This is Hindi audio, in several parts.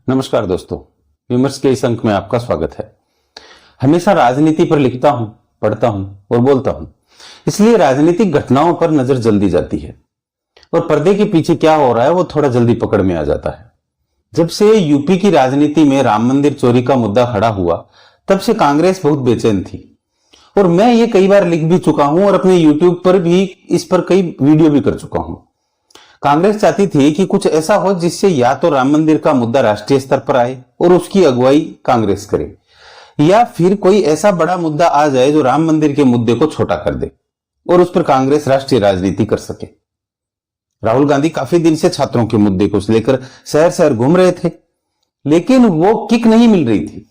नमस्कार दोस्तों, विमर्श के इस अंक में आपका स्वागत है। हमेशा राजनीति पर लिखता हूं, पढ़ता हूं और बोलता हूं, इसलिए राजनीतिक घटनाओं पर नजर जल्दी जाती है और पर्दे के पीछे क्या हो रहा है वो थोड़ा जल्दी पकड़ में आ जाता है। जब से यूपी की राजनीति में राम मंदिर चोरी का मुद्दा खड़ा हुआ, तब से कांग्रेस बहुत बेचैन थी और मैं ये कई बार लिख भी चुका हूं और अपने यूट्यूब पर भी इस पर कई वीडियो भी कर चुका हूं। कांग्रेस चाहती थी कि कुछ ऐसा हो जिससे या तो राम मंदिर का मुद्दा राष्ट्रीय स्तर पर आए और उसकी अगुवाई कांग्रेस करे, या फिर कोई ऐसा बड़ा मुद्दा आ जाए जो राम मंदिर के मुद्दे को छोटा कर दे और उस पर कांग्रेस राष्ट्रीय राजनीति कर सके। राहुल गांधी काफी दिन से छात्रों के मुद्दे को लेकर शहर शहर घूम रहे थे, लेकिन वो किक नहीं मिल रही थी।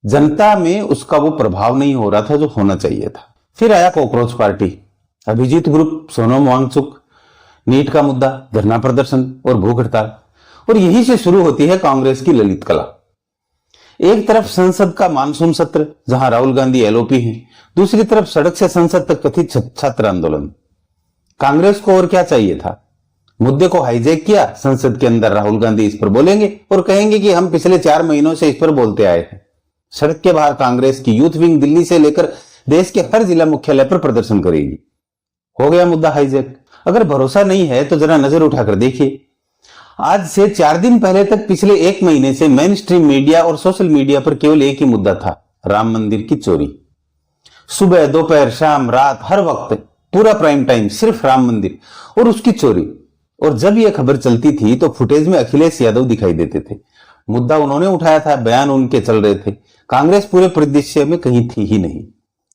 जनता में उसका वो प्रभाव नहीं हो रहा था जो होना चाहिए था। फिर आया cockroach party, Abhijeet group, Sonam Wangchuk, NEET का मुद्दा, धरना प्रदर्शन और भूख हड़ताल, और यहीं से शुरू होती है कांग्रेस की ललित कला। एक तरफ संसद का मानसून सत्र जहां राहुल गांधी एलओपी हैं, दूसरी तरफ सड़क से संसद तक कथित छात्र आंदोलन। कांग्रेस को और क्या चाहिए था? मुद्दे को हाईजैक किया, संसद के अंदर राहुल गांधी इस पर बोलेंगे और कहेंगे कि हम पिछले 4 महीनों से इस पर बोलते आए हैं। सड़क के बाहर कांग्रेस की यूथ विंग दिल्ली से लेकर देश के हर जिला मुख्यालय पर प्रदर्शन करेगी। हो गया मुद्दा हाईजैक। अगर भरोसा नहीं है तो जरा नजर उठाकर देखिए। आज से 4 दिन पहले तक पिछले 1 महीने से मेन स्ट्रीम मीडिया और सोशल मीडिया पर केवल एक ही मुद्दा था, राम मंदिर की चोरी। सुबह, दोपहर, शाम, रात, हर वक्त पूरा प्राइम टाइम सिर्फ राम मंदिर और उसकी चोरी। और जब यह खबर चलती थी तो फुटेज में अखिलेश यादव दिखाई देते थे। मुद्दा उन्होंने उठाया था, बयान उनके चल रहे थे। कांग्रेस पूरे परिदृश्य में कहीं थी ही नहीं।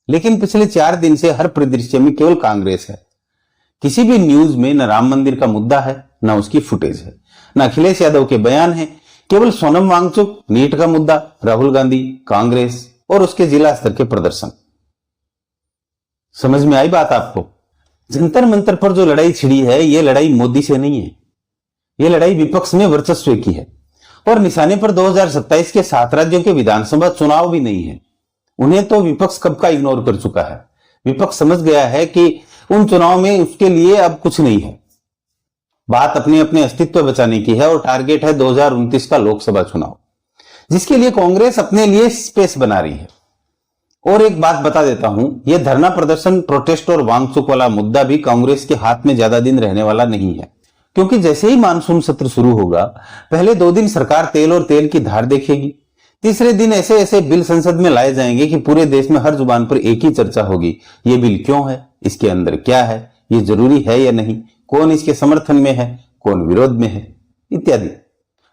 लेकिन पिछले 4 दिन से हर परिदृश्य में केवल कांग्रेस है। किसी भी न्यूज में न राम मंदिर का मुद्दा है, न उसकी फुटेज है, न अखिलेश यादव के बयान है। केवल सोनम वांगचुक, नीट का मुद्दा, राहुल गांधी, कांग्रेस और उसके जिला स्तर के प्रदर्शन। समझ में आई बात आपको? जंतर मंतर पर जो लड़ाई छिड़ी है, यह लड़ाई मोदी से नहीं है, यह लड़ाई विपक्ष में वर्चस्व की है। और निशाने पर 2027 के 7 राज्यों के विधानसभा चुनाव भी नहीं है। उन्हें तो विपक्ष कब का इग्नोर कर चुका है। विपक्ष समझ गया है कि उन चुनाव में उसके लिए अब कुछ नहीं है। बात अपने अपने अस्तित्व बचाने की है और टारगेट है 2029 का लोकसभा चुनाव, जिसके लिए कांग्रेस अपने लिए स्पेस बना रही है। और एक बात बता देता हूं, यह धरना प्रदर्शन, प्रोटेस्ट और वांगचुक वाला मुद्दा भी कांग्रेस के हाथ में ज्यादा दिन रहने वाला नहीं है। क्योंकि जैसे ही मानसून सत्र शुरू होगा, पहले 2 दिन सरकार तेल और तेल की धार देखेगी। तीसरे दिन ऐसे ऐसे बिल संसद में लाए जाएंगे कि पूरे देश में हर जुबान पर एक ही चर्चा होगी, ये बिल क्यों है, इसके अंदर क्या है, ये जरूरी है या नहीं, कौन इसके समर्थन में है, कौन विरोध में है, इत्यादि।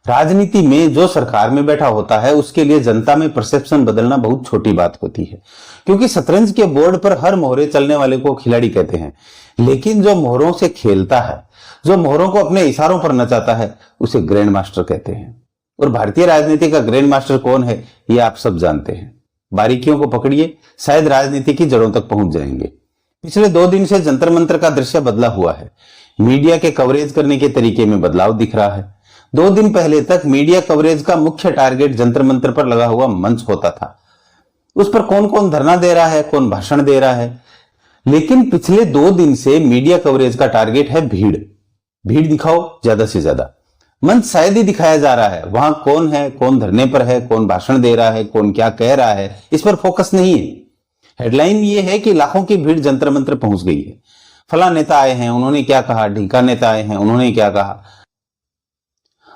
राजनीति में जो सरकार में बैठा होता है उसके लिए जनता में परसेप्शन बदलना बहुत छोटी बात होती है। क्योंकि शतरंज के बोर्ड पर हर मोहरे चलने वाले को खिलाड़ी कहते हैं, लेकिन जो मोहरों से खेलता है, जो मोहरों को अपने इशारों पर नचाता है, उसे ग्रैंड मास्टर कहते हैं। और भारतीय राजनीति का ग्रैंड मास्टर कौन है, ये आप सब जानते हैं। बारीकियों को पकड़िए, शायद राजनीति की जड़ों तक पहुंच जाएंगे। पिछले 2 दिन से जंतर मंतर का दृश्य बदला हुआ है। मीडिया के कवरेज करने के तरीके में बदलाव दिख रहा है। 2 दिन पहले तक मीडिया कवरेज का मुख्य टारगेट जंतर मंतर पर लगा हुआ मंच होता था। उस पर कौन कौन धरना दे रहा है, कौन भाषण दे रहा है। लेकिन पिछले 2 दिन से मीडिया कवरेज का टारगेट है भीड़। भीड़ दिखाओ ज्यादा से ज्यादा। मंच शायद ही दिखाया जा रहा है, वहां कौन है, कौन धरने पर है, कौन भाषण दे रहा है, कौन क्या कह रहा है, इस पर फोकस नहीं है। हेडलाइन ये है कि लाखों की भीड़ जंतर मंतर पहुंच गई है। फला नेता आए हैं, उन्होंने क्या कहा, ढीका नेता आए हैं, उन्होंने क्या कहा।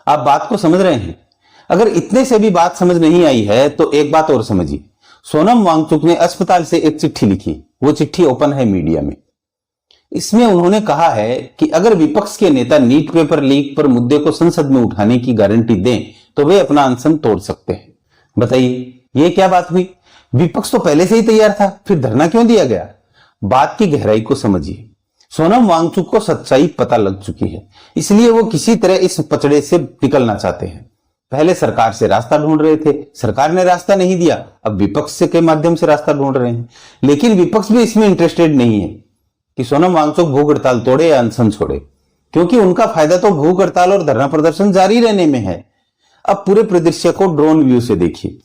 आप बात को समझ रहे हैं? अगर इतने से भी बात समझ नहीं आई है तो एक बात और समझिए। सोनम वांगचुक ने अस्पताल से एक चिट्ठी लिखी, वो चिट्ठी ओपन है मीडिया में। इसमें उन्होंने कहा है कि अगर विपक्ष के नेता नीट पेपर लीक पर मुद्दे को संसद में उठाने की गारंटी दें तो वे अपना अनशन तोड़ सकते हैं। बताइए, ये क्या बात हुई? विपक्ष तो पहले से ही तैयार था, फिर धरना क्यों दिया गया? बात की गहराई को समझिए। सोनम वांगचुक को सच्चाई पता लग चुकी है, इसलिए वो किसी तरह इस पचड़े से निकलना चाहते हैं। पहले सरकार से रास्ता ढूंढ रहे थे, सरकार ने रास्ता नहीं दिया, अब विपक्ष के माध्यम से रास्ता ढूंढ रहे हैं। लेकिन विपक्ष भी इसमें इंटरेस्टेड नहीं है कि सोनम वांगचुक भूख हड़ताल तोड़े या अनशन छोड़े, क्योंकि उनका फायदा तो भूख हड़ताल और धरना प्रदर्शन जारी रहने में है। अब पूरे परिदृश्य को ड्रोन व्यू से देखिए।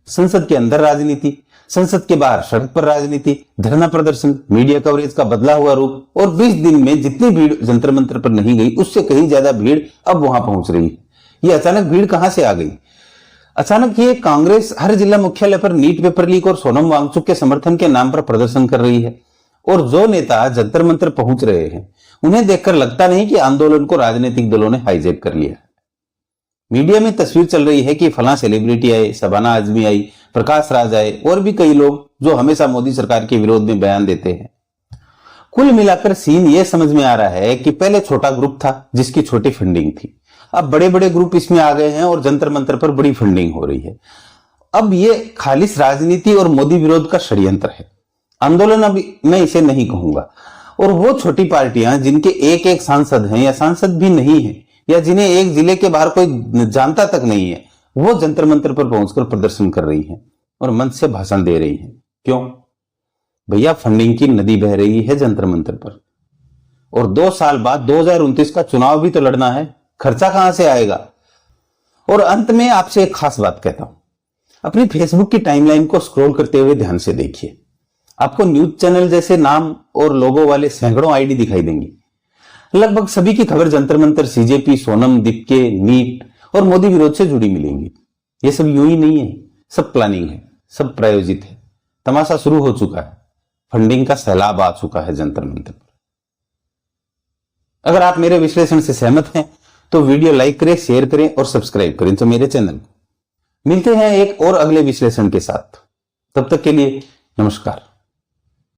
संसद के अंदर राजनीति, संसद के बाहर सड़क पर राजनीति, धरना प्रदर्शन, मीडिया कवरेज का बदला हुआ रूप, और 20 दिन में जितनी भीड़ जंतर मंतर पर नहीं गई उससे कहीं ज्यादा भीड़ अब वहां पहुंच रही है। ये अचानक भीड़ कहां से आ गई? अचानक ये कांग्रेस हर जिला मुख्यालय पर नीट पेपर लीक और सोनम वांगचुक के समर्थन के नाम पर प्रदर्शन कर रही है, और जो नेता जंतर मंतर पहुंच रहे हैं उन्हें देखकर लगता नहीं कि आंदोलन को राजनीतिक दलों ने हाईजैक कर लिया है। मीडिया में तस्वीर चल रही है कि फलां सेलिब्रिटी आए, शबाना आजमी आई, प्रकाश राज आए और भी कई लोग जो हमेशा मोदी सरकार के विरोध में बयान देते हैं। कुल मिलाकर सीन ये समझ में आ रहा है कि पहले छोटा ग्रुप था जिसकी छोटी फंडिंग थी, अब बड़े बड़े ग्रुप इसमें आ गए हैं और जंतर मंतर पर बड़ी फंडिंग हो रही है। अब ये खालिश राजनीति और मोदी विरोध का षड्यंत्र है। आंदोलन अब मैं इसे नहीं कहूंगा। और वो छोटी पार्टियां जिनके एक एक सांसद हैं या सांसद भी नहीं है, या जिन्हें एक जिले के बाहर कोई जानता तक नहीं है, वो जंतर मंतर पर पहुंचकर प्रदर्शन कर रही हैं और मंच से भाषण दे रही हैं। क्यों भैया? फंडिंग की नदी बह रही है जंतर मंतर पर, और 2 साल बाद 2029 का चुनाव भी तो लड़ना है। खर्चा कहां से आएगा? और अंत में आपसे एक खास बात कहता हूं, अपनी फेसबुक की टाइमलाइन को स्क्रॉल करते हुए ध्यान से देखिए। आपको न्यूज चैनल जैसे नाम और लोगो वाले सैकड़ों आईडी दिखाई देंगी। लगभग सभी की खबर जंतर मंतर, सीजेपी, सोनम, दीपके, नीट और मोदी विरोध से जुड़ी मिलेंगी। ये सब यूं ही नहीं है, सब प्लानिंग है, सब प्रायोजित है। तमाशा शुरू हो चुका है, फंडिंग का सैलाब आ चुका है जंतर मंतर पर। अगर आप मेरे विश्लेषण से सहमत हैं तो वीडियो लाइक करें, शेयर करें और सब्सक्राइब करें तो मेरे चैनल को। मिलते हैं एक और अगले विश्लेषण के साथ। तब तक के लिए नमस्कार।